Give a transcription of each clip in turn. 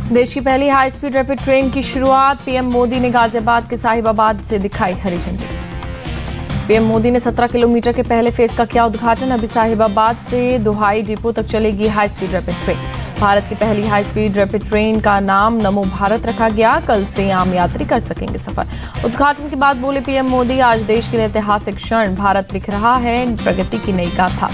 देश की पहली हाई स्पीड रैपिड ट्रेन की शुरुआत। पीएम मोदी ने गाजियाबाद के साहिबाबाद से दिखाई हरी झंडी। पीएम मोदी ने 17 किलोमीटर के पहले फेज का किया उद्घाटन। अभी साहिबाबाद से दोहाई डिपो तक चलेगी high speed rapid train. Bharat की पहली हाई स्पीड रैपिड ट्रेन का नाम नमो भारत रखा गया। कल से आम यात्री कर सकेंगे सफर। उद्घाटन के बाद बोले पीएम मोदी, आज देश के लिए ऐतिहासिक क्षण, भारत लिख रहा है प्रगति की नई गाथा।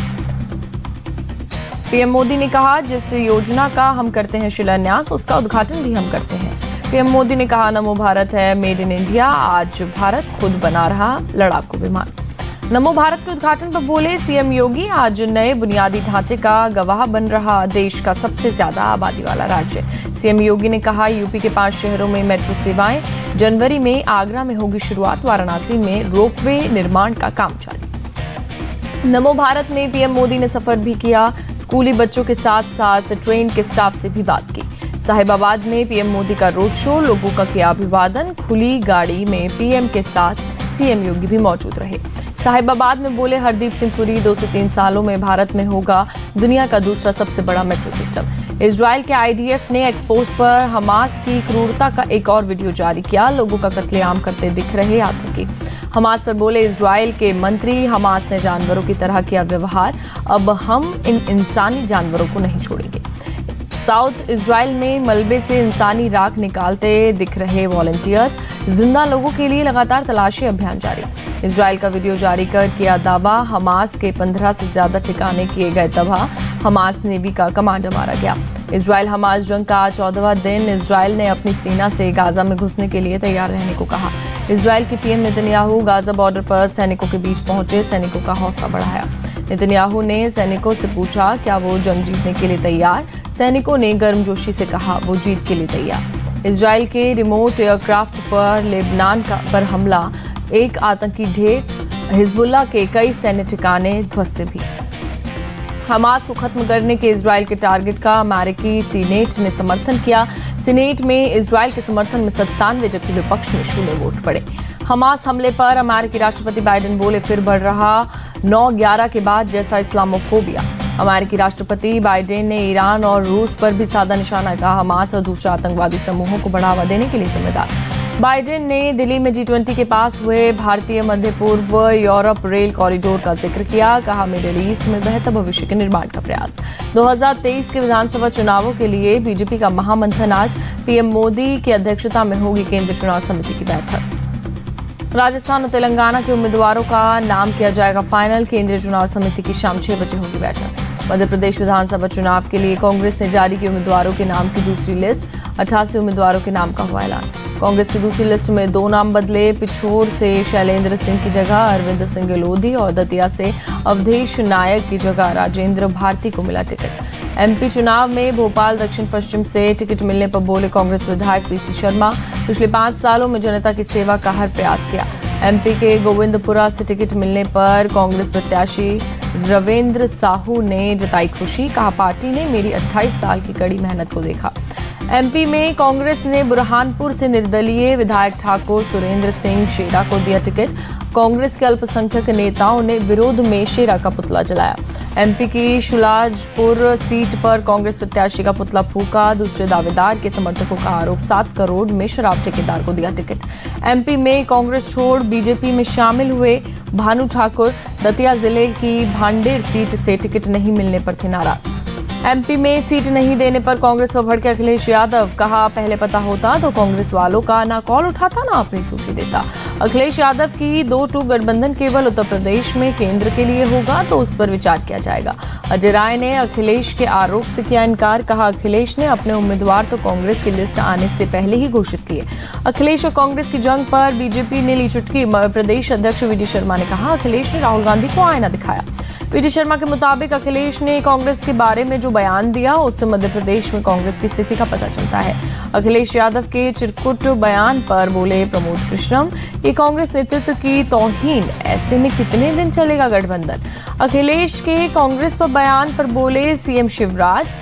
पीएम मोदी ने कहा, जिस योजना का हम करते हैं शिलान्यास, उसका उद्घाटन भी हम करते हैं। पीएम मोदी ने कहा, नमो भारत है मेड इन इंडिया, आज भारत खुद बना रहा लड़ाकू विमान। नमो भारत के उद्घाटन पर बोले सीएम योगी, आज नए बुनियादी ढांचे का गवाह बन रहा देश का सबसे ज्यादा आबादी वाला राज्य। सीएम योगी ने कहा, यूपी के 5 शहरों में मेट्रो सेवाएं। जनवरी में आगरा में होगी शुरुआत। वाराणसी में रोपवे निर्माण का काम जारी। नमो भारत में पीएम मोदी ने सफर भी किया। स्कूली बच्चों के साथ साथ ट्रेन के स्टाफ से भी बात की। साहिबाबाद में पीएम मोदी का रोड शो, लोगों का किया अभिवादन। खुली गाड़ी में पीएम के साथ सीएम योगी भी मौजूद रहे। साहिबाबाद में बोले हरदीप सिंह पुरी, 2 से 3 सालों में भारत में होगा दुनिया का दूसरा सबसे बड़ा मेट्रो सिस्टम। इजराइल के आईडीएफ ने एक्सपोज पर हमास की क्रूरता का एक और वीडियो जारी किया। लोगों का कत्लेआम करते दिख रहे आतंकी। हमास पर बोले इजराइल के मंत्री, हमास ने जानवरों की तरह किया व्यवहार, अब हम इन इंसानी जानवरों को नहीं छोड़ेंगे। साउथ इजराइल में मलबे से इंसानी राख निकालते दिख रहे वॉलंटियर्स। जिंदा लोगों के लिए लगातार तलाशी अभियान जारी। इजराइल का वीडियो जारी कर किया दावा, हमास के 15 से ज्यादा ठिकाने किए गए तबाह। हमास नेवी का कमांडर मारा गया। इजराइल हमास जंग का 14वां दिन। इजराइल ने अपनी सेना से गाजा में घुसने के लिए तैयार रहने को कहा। इजराइल के पीएम नेतन्याहू गाजा बॉर्डर पर सैनिकों के बीच पहुंचे, सैनिकों का हौसला बढ़ाया। नेतन्याहू ने सैनिकों से पूछा, क्या वो जंग जीतने के लिए तैयार? सैनिकों ने गर्मजोशी से कहा, वो जीत के लिए तैयार। इजराइल के रिमोट एयरक्राफ्ट पर लेबनान पर हमला, एक आतंकी ढेर। हिजबुल्लाह के कई सैन्य ठिकाने ध्वस्त भी। हमास को खत्म करने के इजराइल के टारगेट का अमेरिकी सीनेट ने समर्थन किया। सीनेट में इजराइल के समर्थन में 97, जबकि विपक्ष में 0 वोट पड़े। हमास हमले पर अमेरिकी राष्ट्रपति बाइडेन बोले, फिर बढ़ रहा 9/11 के बाद जैसा इस्लामोफोबिया। अमेरिकी राष्ट्रपति बाइडेन ने ईरान और रूस पर भी साधा निशाना कहा, हमास और दूसरे आतंकवादी समूहों को बढ़ावा देने के लिए जिम्मेदार। बाइडेन ने दिल्ली में G20 के पास हुए भारतीय मध्य पूर्व यूरोप रेल कॉरिडोर का जिक्र किया। कहा, मिडिल ईस्ट में बेहतर भविष्य के निर्माण का प्रयास। 2023 के विधानसभा चुनावों के लिए बीजेपी का महामंथन आज। पीएम मोदी की अध्यक्षता में होगी केंद्रीय चुनाव समिति की बैठक। राजस्थान और तेलंगाना के उम्मीदवारों का नाम किया जाएगा फाइनल। केंद्रीय चुनाव समिति की शाम 6 बजे होगी बैठक। मध्य प्रदेश विधानसभा चुनाव के लिए कांग्रेस ने जारी की उम्मीदवारों के नाम की दूसरी लिस्ट। 88 उम्मीदवारों के नाम का हुआ ऐलान। कांग्रेस की दूसरी लिस्ट में 2 नाम बदले। पिछोर से शैलेंद्र सिंह की जगह अरविंद सिंह लोधी और दतिया से अवधेश नायक की जगह राजेंद्र भारती को मिला टिकट। एमपी चुनाव में भोपाल दक्षिण पश्चिम से टिकट मिलने पर बोले कांग्रेस विधायक पीसी शर्मा, पिछले 5 सालों में जनता की सेवा का हर प्रयास किया। एमपी के गोविंदपुरा से टिकट मिलने पर कांग्रेस प्रत्याशी रविंद्र साहू ने जताई खुशी। कहा, पार्टी ने मेरी 28 साल की कड़ी मेहनत को देखा। एमपी में कांग्रेस ने बुरहानपुर से निर्दलीय विधायक ठाकुर सुरेंद्र सिंह शेरा को दिया टिकट। कांग्रेस के अल्पसंख्यक नेताओं ने विरोध में शेरा का पुतला जलाया। एमपी की शुलाजपुर सीट पर कांग्रेस प्रत्याशी का पुतला फूका। दूसरे दावेदार के समर्थकों का आरोप, 7 करोड़ में शराब ठेकेदार को दिया टिकट। एमपी में कांग्रेस छोड़ बीजेपी में शामिल हुए भानु ठाकुर दतिया जिले की भांडेर सीट से टिकट नहीं मिलने पर थे नाराज। एमपी में सीट नहीं देने पर कांग्रेस पर भड़के अखिलेश यादव। कहा, पहले पता होता तो कांग्रेस वालों का ना कॉल उठाता ना अपनी सूची देता। अखिलेश यादव की 2-2 गठबंधन केवल उत्तर प्रदेश में केंद्र के लिए होगा तो उस पर विचार किया जाएगा। अजय राय ने अखिलेश के आरोप से किया इनकार। कहा, अखिलेश ने अपने उम्मीदवार तो कांग्रेस की लिस्ट आने से पहले ही घोषित किए। अखिलेश और कांग्रेस की जंग पर बीजेपी ने ली चुटकी। प्रदेश अध्यक्ष वीडी शर्मा ने कहा, अखिलेश ने राहुल गांधी को आईना दिखाया। वीडी शर्मा के मुताबिक अखिलेश ने कांग्रेस के बारे में जो बयान दिया उससे मध्य प्रदेश में कांग्रेस की स्थिति का पता चलता है। अखिलेश यादव के चिरकुट बयान पर बोले प्रमोद कृष्णम, ये कांग्रेस नेतृत्व की तौहीन, ऐसे में कितने दिन चलेगा गठबंधन। अखिलेश के कांग्रेस पर बयान पर बोले सीएम शिवराज,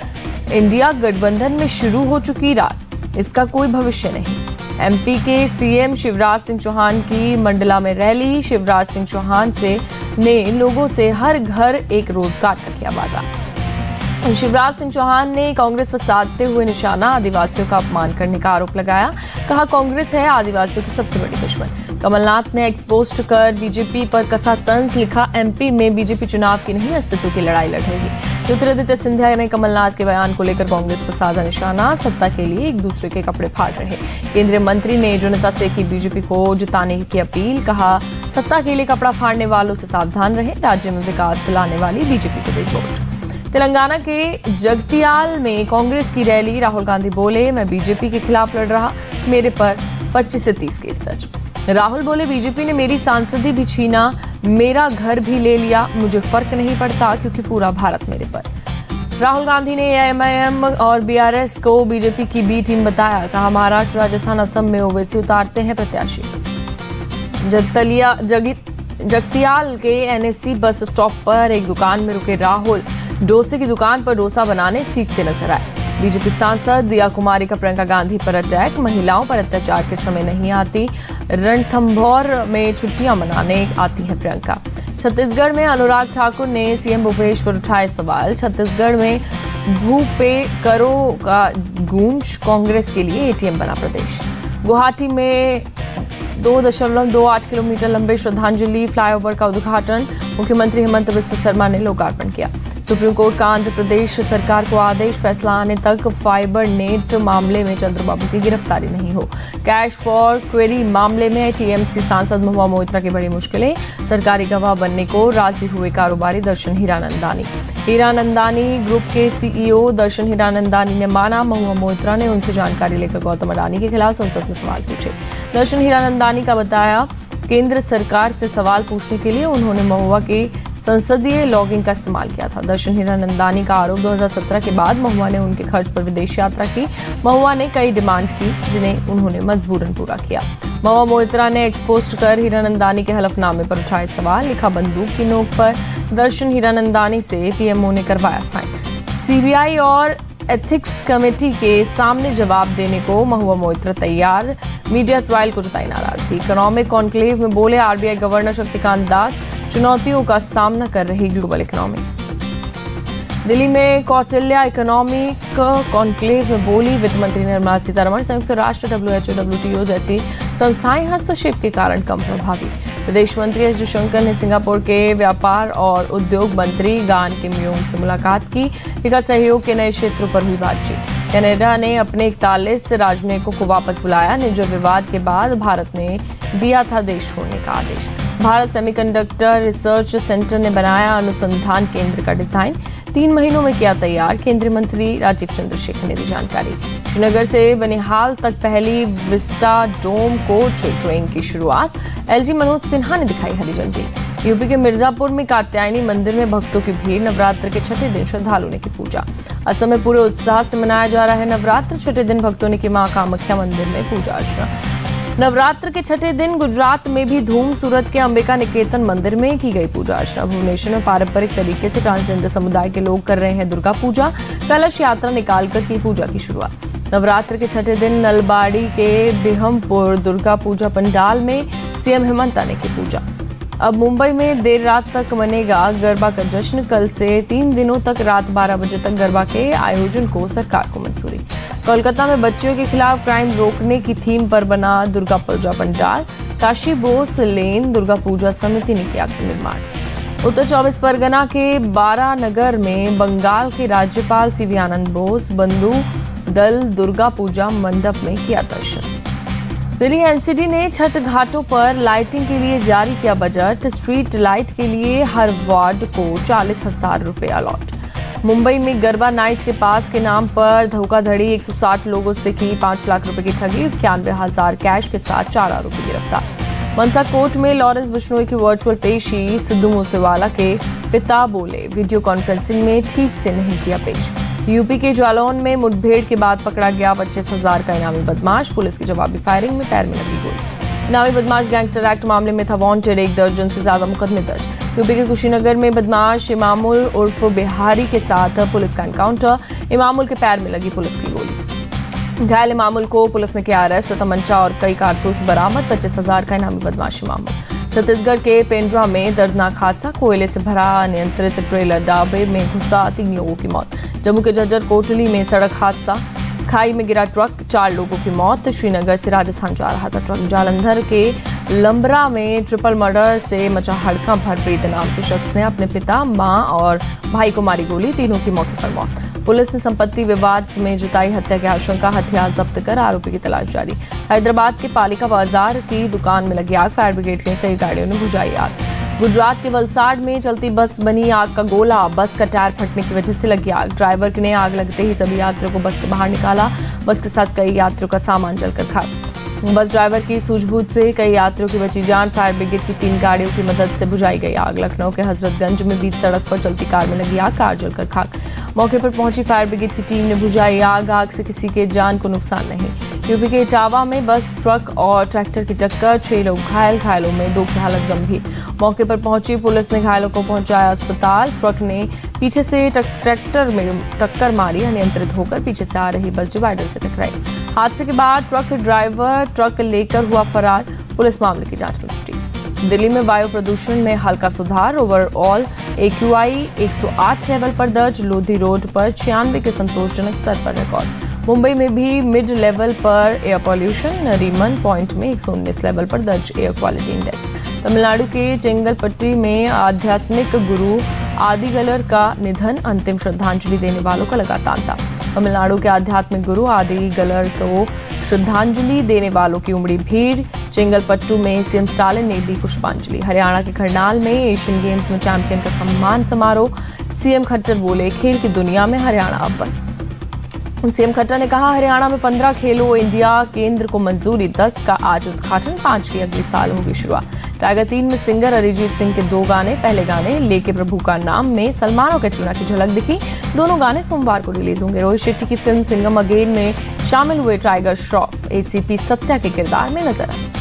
इंडिया गठबंधन में शुरू हो चुकी रात, इसका कोई भविष्य नहीं। एमपी के सीएम शिवराज सिंह चौहान की मंडला में रैली। शिवराज सिंह चौहान ने लोगों से हर घर एक रोजगार का किया वादा। शिवराज सिंह चौहान ने कांग्रेस पर साधते हुए निशाना आदिवासियों का अपमान करने का आरोप लगाया। कहा कांग्रेस है आदिवासियों की सबसे बड़ी दुश्मन। कमलनाथ ने एक्सपोज कर बीजेपी पर कसा तंज। लिखा एमपी में बीजेपी चुनाव की नहीं अस्तित्व की लड़ाई लड़ेगी। ज्योतिरादित्य सिंधिया ने कमलनाथ के बयान को लेकर कांग्रेस पर साधा निशाना। सत्ता के लिए एक दूसरे के कपड़े फाड़ रहे। केंद्रीय मंत्री ने जनता से की बीजेपी को जिताने की अपील। कहा सत्ता के लिए कपड़ा फाड़ने वालों से सावधान रहे। राज्य में विकास लाने वाली बीजेपी को दे वोट। तेलंगाना के जगतियाल में कांग्रेस की रैली। राहुल गांधी बोले मैं बीजेपी के खिलाफ लड़ रहा, मेरे पर 25 से 30 केस दर्ज। राहुल बोले बीजेपी ने मेरी सांसदी भी छीना, मेरा घर भी ले लिया, मुझे फर्क नहीं पड़ता क्योंकि पूरा भारत मेरे पर। राहुल गांधी ने एआईएमआईएम और बीआरएस को बीजेपी की बी टीम बताया। कहा महाराष्ट्र, राजस्थान, असम में ओवैसी उतारते हैं प्रत्याशी। जगतियाल के एनएससी बस स्टॉप पर एक दुकान में रुके राहुल डोसे की दुकान पर डोसा बनाने सीखते नजर आए। बीजेपी सांसद दिया कुमारी का प्रियंका गांधी पर अटैक। महिलाओं पर अत्याचार के समय नहीं आती, रणथंभौर में छुट्टियां मनाने आती हैं प्रियंका। छत्तीसगढ़ में अनुराग ठाकुर ने सीएम भूपेश पर उठाए सवाल। छत्तीसगढ़ में भू पे करो का गूंज, कांग्रेस के लिए एटीएम बना प्रदेश। गुवाहाटी में 2.28 किलोमीटर लंबे श्रद्धांजलि फ्लाईओवर का उद्घाटन। मुख्यमंत्री हेमंत बिस्वा शर्मा ने लोकार्पण किया। सुप्रीम कोर्ट का आंध्र प्रदेश सरकार को आदेश, फैसला आने तक फाइबर नेट मामले में चंद्रबाबू की गिरफ्तारी नहीं हो। कैश फॉर क्वेरी मामले में टीएमसी सांसद महुआ मोइत्रा की बड़ी मुश्किलें। सरकारी गवाह बनने को राजी हुए कारोबारी दर्शन हीरानंदानी। हीरानंदानी ग्रुप के सीईओ दर्शन हीरानंदानी ने माना महुआ मोइत्रा ने उनसे जानकारी लेकर गौतम अडानी के खिलाफ संसद में सवाल पूछे। दर्शन हीरानंदानी का बताया केंद्र सरकार से सवाल पूछने के लिए उन्होंने महुआ के संसदीय लॉगिंग का इस्तेमाल किया था। दर्शन हीरानंदानी का आरोप 2017 के बाद महुआ ने उनके खर्च पर विदेश यात्रा की। महुआ ने कई डिमांड की जिन्हें उन्होंने मजबूरन पूरा किया। महुआ मोइत्रा ने एक्सपोज कर हीरानंदानी के हलफनामे पर उठाए सवाल। लिखा बंदूक की नोक पर दर्शन हीरानंदानी से पीएमओ ने करवाया साइन। सीबीआई और एथिक्स कमेटी के सामने जवाब देने को महुआ मोइत्रा तैयार। मीडिया ट्रायल को जताई नाराजगी। इकोनॉमिक कॉन्क्लेव में बोले आरबीआई गवर्नर शक्तिकांत दास, चुनौतियों का सामना कर रही ग्लोबल इकोनॉमी। दिल्ली में कौटिल्य इकोनॉमिक कॉन्क्लेव में बोली वित्त मंत्री निर्मला सीतारमण, संयुक्त राष्ट्र, WHO, WTO जैसी संस्थाएं हस्तक्षेप के कारण कम प्रभावी। विदेश मंत्री एस जयशंकर ने सिंगापुर के व्यापार और उद्योग मंत्री गान किम योंग से मुलाकात की। विकास सहयोग के नए क्षेत्रों पर हुई बातचीत। कनाडा ने अपने 41 राजनयिकों को वापस बुलाया। निजर विवाद के बाद भारत ने दिया था देश छोड़ने का आदेश। भारत सेमीकंडक्टर रिसर्च सेंटर ने बनाया अनुसंधान केंद्र का डिजाइन। 3 महीनों में किया तैयार। केंद्रीय मंत्री राजीव चंद्रशेखर ने दी जानकारी। श्रीनगर से बनिहाल तक पहली विस्टा डोम कोच ट्रेन की शुरुआत। एलजी मनोज सिन्हा ने दिखाई हरी झंडी। यूपी के मिर्जापुर में कात्यायनी मंदिर में भक्तों की भीड़। नवरात्र के छठे दिन श्रद्धालुओं ने की पूजा। असम में पूरे उत्साह से मनाया जा रहा है नवरात्र। छठे दिन भक्तों ने की मां कामाख्या मंदिर में पूजा अर्चना। नवरात्र के छठे दिन गुजरात में भी धूम। सूरत के अंबिका निकेतन मंदिर में की गई पूजा अर्चना। भुवनेश्वर में पारंपरिक तरीके से ट्रांसजेंडर समुदाय के लोग कर रहे हैं दुर्गा पूजा। कलश यात्रा निकालकर की पूजा की शुरुआत। नवरात्र के छठे दिन नलबाड़ी के बिहमपुर दुर्गा पूजा पंडाल में सीएम हेमंत ने की पूजा। अब मुंबई में देर रात तक मनेगा गरबा का जश्न। कल से 3 दिनों तक रात 12 बजे तक गरबा के आयोजन को सरकार को मंजूरी। कोलकाता में बच्चियों के खिलाफ क्राइम रोकने की थीम पर बना दुर्गा पूजा पंडाल। काशी बोस लेन दुर्गा पूजा समिति ने किया निर्माण। उत्तर 24 परगना के बारानगर में बंगाल के राज्यपाल सीवी आनंद बोस बंधु दल दुर्गा पूजा मंडप में किया दर्शन। दिल्ली एमसीडी ने छठ घाटों पर लाइटिंग के लिए जारी किया बजट। स्ट्रीट लाइट के लिए हर वार्ड को 40,000 रुपए अलॉट। मुंबई में गरबा नाइट के पास के नाम पर धोखाधड़ी। 160 लोगों से की 5 लाख रुपए की ठगी। 91,000 कैश के साथ 4 आरोपी गिरफ्तार। मनसा कोर्ट में लॉरेंस बिश्नोई की वर्चुअल पेशी। सिद्धू मूसेवाला के पिता बोले वीडियो कॉन्फ्रेंसिंग में ठीक से नहीं किया पेश। यूपी के जालौन में मुठभेड़ के बाद पकड़ा गया 25,000 का इनामी बदमाश। पुलिस की जवाबी फायरिंग में पैर में लगी गोली। इनामी बदमाश गैंगस्टर एक्ट मामले में था वांटेड। 1 दर्जन से ज्यादा मुकदमे दर्ज। यूपी के कुशीनगर में बदमाश इमामुल उर्फ बिहारी के साथ पुलिस का एनकाउंटर। इमामुल के पैर में लगी पुलिस की गोली। घायल इमामुल को पुलिस ने किया अरेस्ट। तमंचा और कई कारतूस बरामद। 25,000 का इनामी बदमाश इमामुल। छत्तीसगढ़ के पेंड्रा में दर्दनाक हादसा, कोयले से भरा अनियंत्रित ट्रेलर डाबे में घुसा 3 लोगों की मौत। जम्मू के झज्जर कोटली में सड़क हादसा, खाई में गिरा ट्रक, 4 लोगों की मौत। श्रीनगर से राजस्थान जा रहा था ट्रक। जालंधर के लंबरा में ट्रिपल मर्डर से मचा हड़कंप। हरप्रीत नाम के शख्स ने अपने पिता, मां और भाई को मारी गोली, तीनों की मौके पर मौत। पुलिस ने संपत्ति विवाद में जताई हत्या की आशंका, हथियार जब्त कर आरोपी की तलाश जारी। हैदराबाद के पालिका बाजार की दुकान में लगी आग, फायर ब्रिगेड की कई गाड़ियों ने बुझाई आग। गुजरात के वलसाड में चलती बस बनी आग का गोला, बस का टायर फटने की वजह से लगी आग। ड्राइवर ने आग लगते ही सभी यात्रियों को बस से बाहर निकाला। बस के साथ कई यात्रियों का सामान जलकर खाक। बस ड्राइवर की सूझबूझ से कई यात्रियों की बची जान। फायर ब्रिगेड की 3 गाड़ियों की मदद से बुझाई गई आग। लखनऊ के हजरतगंज में बीच सड़क पर चलती कार में लगी आग, कार जलकर खाक। मौके पर पहुंची फायर ब्रिगेड की टीम ने बुझाई आग। आग से किसी के जान को नुकसान नहीं। यूपी के इटावा में बस, ट्रक और ट्रैक्टर की टक्कर, 6 लोग घायल, घायलों में 2 की हालत गंभीर। मौके पर पहुंची पुलिस ने घायलों को पहुंचाया अस्पताल। ट्रक ने पीछे से ट्रैक्टर में टक्कर मारी, अनियंत्रित होकर पीछे से आ रही बस डिवाइडर से टकराई। हादसे के बाद ट्रक ड्राइवर ट्रक लेकर हुआ फरार। पुलिस मामले की जांच में जुटी। दिल्ली में वायु प्रदूषण में हल्का सुधार, ओवरऑल AQI 108 लेवल पर दर्ज। लोधी रोड पर 96 के संतोषजनक स्तर पर रिकॉर्ड। मुंबई में भी मिड लेवल पर एयर पॉल्यूशन, नरीमन पॉइंट में 119 लेवल पर दर्ज एयर क्वालिटी इंडेक्स। तमिलनाडु के चेंगलपट्टी में आध्यात्मिक गुरु आदिगलर का निधन, अंतिम श्रद्धांजलि देने वालों का लगा तांता। तमिलनाडु के आध्यात्मिक गुरु आदिगलर को श्रद्धांजलि देने वालों की उमड़ी भीड़। चेंगलपट्टू में सीएम स्टालिन ने दी पुष्पांजलि। हरियाणा के करनाल में एशियन गेम्स में चैंपियन का सम्मान समारोह। सीएम खट्टर बोले, खेल की दुनिया में हरियाणा अव्वल। सीएम खट्टर ने कहा, हरियाणा में 15 खेलो इंडिया केंद्र को मंजूरी, 10 का आज उद्घाटन, 5 की अगले साल होगी शुरुआत। टाइगर 3 में सिंगर अरिजीत सिंह के 2 गाने, पहले गाने लेके प्रभु का नाम में सलमान और कैटरीना की झलक दिखी। दोनों गाने सोमवार को रिलीज होंगे। रोहित शेट्टी की फिल्म सिंघम अगेन में शामिल हुए टाइगर श्रॉफ ACP सत्या के किरदार में नजर आए।